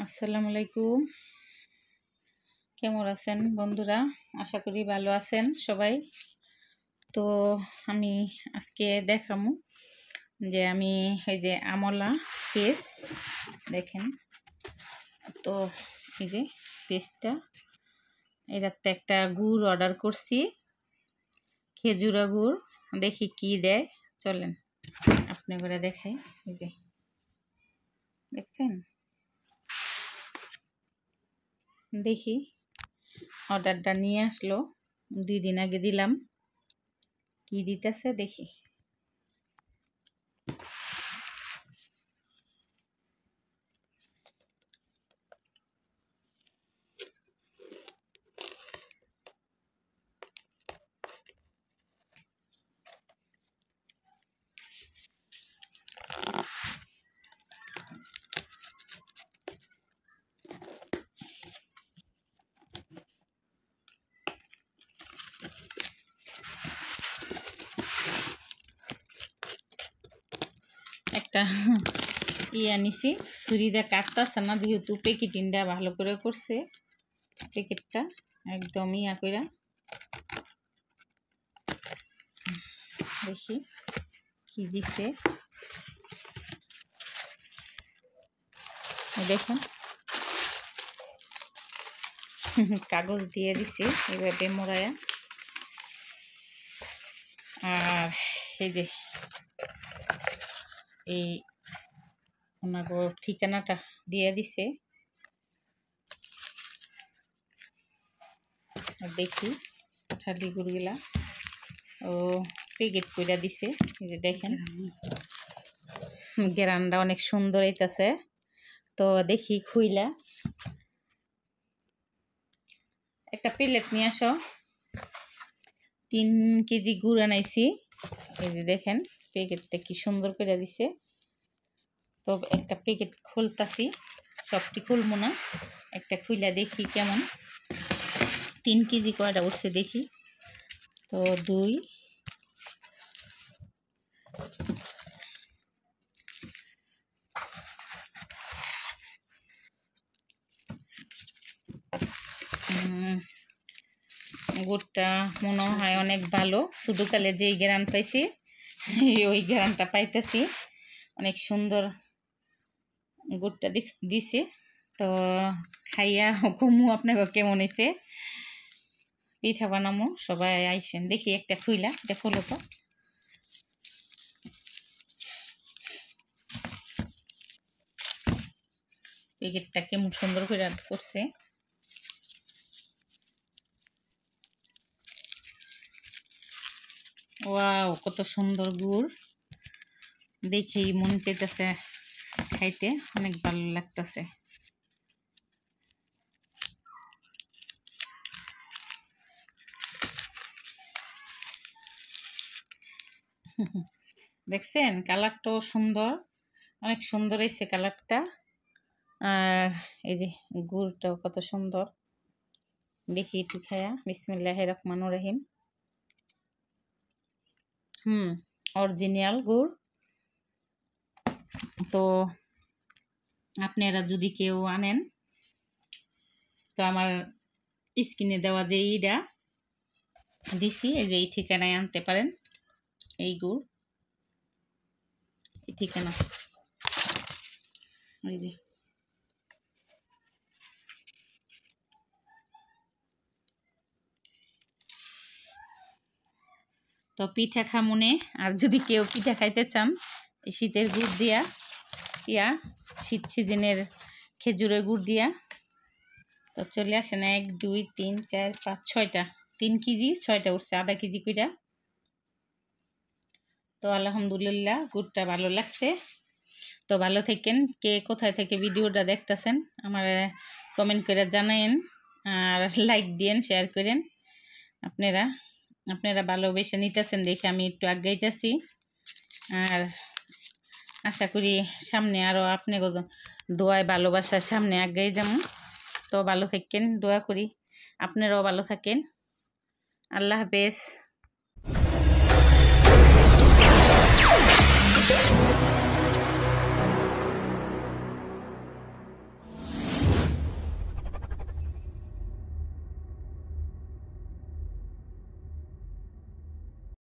আসসালামু আলাইকুম। কেমন আছেন বন্ধুরা? আশা করি ভালো আছেন সবাই। তো আমি আজকে দেখাবো যে আমি এই যে আমলা পেস্ট দেখেন। তো এই যে পেস্টটা, এটাতে একটা গুড় অর্ডার করছি, খেজুরা গুড়। দেখি কি দেয়, চলেন আপনি করে দেখাই। এই যে দেখছেন, দেখি অর্ডারটা নিয়ে আসলো, 2 দিন আগে দিলাম। কি দিতেছে দেখি। একটা আনিছি, ছুরি দিয়ে কাটতেছে না, যেহেতু প্যাকেটিংটা ভালো করে করছে। প্যাকেটটা একদম কইরা দেখি কি দিছে। দেখেন কাগজ দিয়ে দিছে এভাবে মোড়ায়া। আর এই যে এই ওনার ঠিকানাটা দিয়ে দিছে। দেখি ঠাডি গুড়গুলা ও প্যাকেট কইরা দিছে। এই যে দেখেন, গ্রানটা অনেক সুন্দর হইতাছে। তো দেখি খুইলা একটা প্লেট নিয়ে আসো। 3 কেজি গুড় আনাইছি। এই যে দেখেন প্যাকেটটা কি সুন্দর করে দিছে। তো একটা প্যাকেট খুলতাছি, সবটি খুলবো না, একটা খুইলা দেখি কেমন। 3 কেজি কয়টা উঠছে দেখি। তো 2 গুড়টা মনে হয় অনেক ভালো। ছোটকালে যেই গ্রান পাইছি ওই গ্রানটা পাইতেছি। অনেক সুন্দর গুড়টা দিছে। তো খাইয়া কমু আপনাকে কেমন হয়েছে। পিঠা বানামো, সবাই আইসেন। দেখি একটা খুইলা, এটা খুলো তো। প্যাকেটটা কেমন সুন্দর করে করছে। ওয়াও, কত সুন্দর গুড়, দেখেই মন চাইতেছে খাইতে, অনেক ভালো লাগতেছে। দেখছেন কালারটাও সুন্দর, অনেক সুন্দর হয়েছে কালারটা। আর এই যে গুড়টাও কত সুন্দর। দেখি একটু খায়া, বিসমিল্লাহির রহমানির রহিম। অরিজিনাল গুড়। তো আপনারা যদি কেউ আনেন, তো আমার স্ক্রিনে দেওয়া যে এইটা দিছি, এই যে এই ঠিকানায় আনতে পারেন। এই গুড়, এই ঠিকানা, এই যে। তো পিঠা খামুনে, আর যদি কেউ পিঠা খাইতে চান এই শীতের গুড় দিয়া, শীত সিজনের খেজুরের গুড় দিয়া, তো চলে আসেন। 1 2 3 4 5 6টা, 3 কেজি 6টা উঠছে, আধা কেজি কইরা। তো আলহামদুলিল্লাহ গুড়টা ভালো লাগছে। তো ভালো থাকেন। কে কোথায় থেকে ভিডিওটা দেখতেছেন আমার কমেন্ট করে জানাইন, আর লাইক দিয়েন, শেয়ার করেন। আপনারা ভালোবেসে নিতেছেন দেখে আমি একটু আগাইতেছি। আর আশা করি সামনে আরও আপনাকে দোয়ায় ভালোবাসার সামনে আগাই যাবো। তো ভালো থাকেন, দোয়া করি আপনারাও ভালো থাকেন। আল্লাহ হাফেজ।